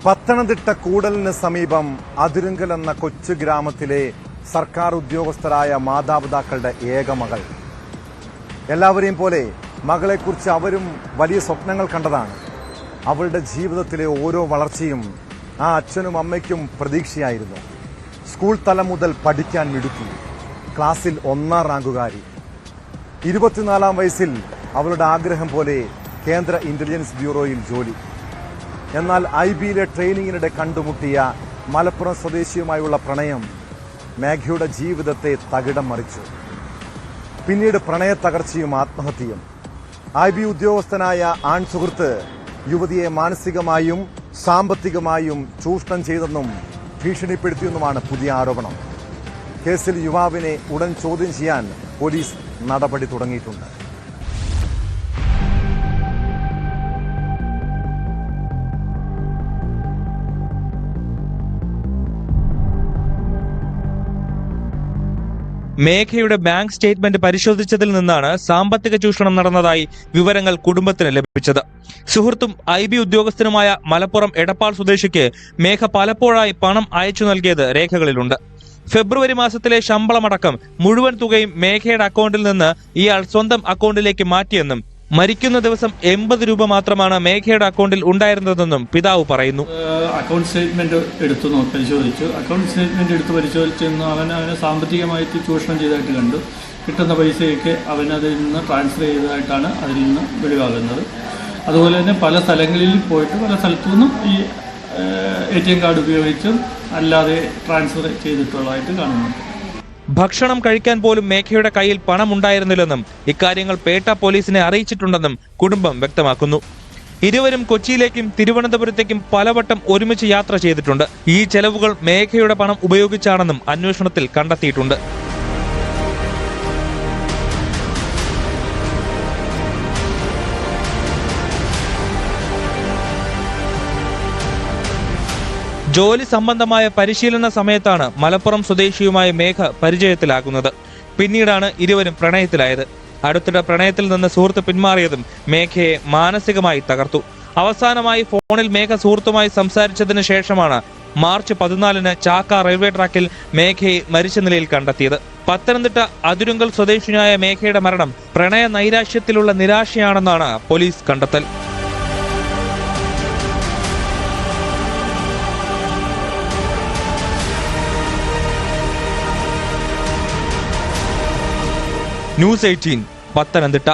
പത്തനംതിട്ട കൂടലിന് സമീപം അതിരുങ്കൽ എന്ന കൊച്ചു ഗ്രാമത്തിലെ സർക്കാർ ഉദ്യോഗസ്ഥരായ മാതാപിതാക്കളുടെ ഏക മകൾ. എല്ലാവരെയും പോലെ മകളെക്കുറിച്ച് അവരും വലിയ സ്വപ്നങ്ങൾ കണ്ടതാണ്. അവളുടെ ജീവിതത്തിലെ ഓരോ വളർച്ചയും ആ അച്ഛനും അമ്മയ്ക്കും പ്രതീക്ഷയായിരുന്നു. സ്കൂൾ തലം മുതൽ പഠിക്കാൻ മിടുക്കി, ക്ലാസ്സിൽ 1ാം റാങ്കുകാരി. 24-ാം വയസ്സിൽ അവളുടെ ആഗ്രഹം പോലെ കേന്ദ്ര ഇന്റലിജൻസ് ബ്യൂറോയിൽ ജോലി. എന്നാൽ IBയിലെ ട്രെയിനിങ്ങിനിടെ കണ്ടുമുട്ടിയ മലപ്പുറം സ്വദേശിയുമായുള്ള പ്രണയം മേഘയുടെ ജീവിതത്തെ തകിടം മറിച്ചു. പിന്നീട് പ്രണയത്തകർച്ചയും ആത്മഹത്യയും. IB ഉദ്യോഗസ്ഥനായ ആൺ സുഹൃത്ത് യുവതിയെ മാനസികമായും സാമ്പത്തികമായും ചൂഷണം ചെയ്തെന്നും ഭീഷണിപ്പെടുത്തിയെന്നുമാണ് പുതിയ ആരോപണം. കേസിൽ യുവാവിനെ ഉടൻ ചോദ്യം ചെയ്യാൻ പോലീസ് നടപടി തുടങ്ങിയിട്ടുണ്ട്. മേഘയുടെ ബാങ്ക് സ്റ്റേറ്റ്മെന്റ് പരിശോധിച്ചതിൽ നിന്നാണ് സാമ്പത്തിക ചൂഷണം നടന്നതായി വിവരങ്ങൾ കുടുംബത്തിന് ലഭിച്ചത്. സുഹൃത്തും IB ഉദ്യോഗസ്ഥനുമായ മലപ്പുറം എടപ്പാൾ സ്വദേശിക്ക് മേഘ പലപ്പോഴായി പണം അയച്ചു നൽകിയത് രേഖകളിലുണ്ട്. ഫെബ്രുവരി മാസത്തിലെ ശമ്പളമടക്കം മുഴുവൻ തുകയും മേഘയുടെ അക്കൗണ്ടിൽ നിന്ന് ഇയാൾ സ്വന്തം അക്കൗണ്ടിലേക്ക് മാറ്റിയെന്നും മരിക്കുന്ന ദിവസം 80 രൂപ മാത്രമാണ് മേഘയുടെ അക്കൗണ്ടിൽ ഉണ്ടായിരുന്നതെന്നും പിതാവ് പറയുന്നു. അക്കൗണ്ട് സ്റ്റേറ്റ്മെന്റ് പരിശോധിച്ചു. അക്കൗണ്ട് സ്റ്റേറ്റ്മെന്റ് എടുത്ത് പരിശോധിച്ചെന്ന് അവനെ സാമ്പത്തികമായിട്ട് ചൂഷണം ചെയ്തതായിട്ട് കണ്ടു. കിട്ടുന്ന പൈസയൊക്കെ അവനതിൽ നിന്ന് ട്രാൻസ്ഫർ ചെയ്തതായിട്ടാണ് അതിൽ നിന്ന് വെളിവാകുന്നത്. അതുപോലെ തന്നെ പല സ്ഥലങ്ങളിൽ പോയിട്ട് പല സ്ഥലത്തു നിന്നും ഈ ATM കാർഡ് ഉപയോഗിച്ചും അല്ലാതെ ട്രാൻസ്ഫർ ചെയ്തിട്ടുള്ളതായിട്ട് കാണുന്നുണ്ട്. ഭക്ഷണം കഴിക്കാൻ പോലും മേഘയുടെ കയ്യിൽ പണം ഉണ്ടായിരുന്നില്ലെന്നും ഇക്കാര്യങ്ങൾ പേട്ട പോലീസിനെ അറിയിച്ചിട്ടുണ്ടെന്നും കുടുംബം വ്യക്തമാക്കുന്നു. ഇരുവരും കൊച്ചിയിലേക്കും തിരുവനന്തപുരത്തേക്കും പലവട്ടം ഒരുമിച്ച് യാത്ര ചെയ്തിട്ടുണ്ട്. ഈ ചെലവുകൾ മേഘയുടെ പണം ഉപയോഗിച്ചാണെന്നും അന്വേഷണത്തിൽ കണ്ടെത്തിയിട്ടുണ്ട്. ജോലി സംബന്ധമായ പരിശീലന സമയത്താണ് മലപ്പുറം സ്വദേശിയുമായ മേഘ പരിചയത്തിലാകുന്നത്. പിന്നീടാണ് ഇരുവരും പ്രണയത്തിലായത്. അടുത്തിടെ പ്രണയത്തിൽ നിന്ന് സുഹൃത്ത് പിന്മാറിയതും മേഘയെ മാനസികമായി തകർത്തു. അവസാനമായി ഫോണിൽ മേഘ സുഹൃത്തുമായി സംസാരിച്ചതിന് ശേഷമാണ് മാർച്ച് 14-ന് ചാക്ക റെയിൽവേ ട്രാക്കിൽ മേഘയെ മരിച്ച നിലയിൽ കണ്ടെത്തിയത്. പത്തനംതിട്ട അതിരുങ്കൽ സ്വദേശിനിയായ മേഘയുടെ മരണം പ്രണയ നൈരാശ്യത്തിലുള്ള നിരാശയാണെന്നാണ് പോലീസ് കണ്ടെത്തൽ. ന്യൂസ് 18 പത്തനംതിട്ട.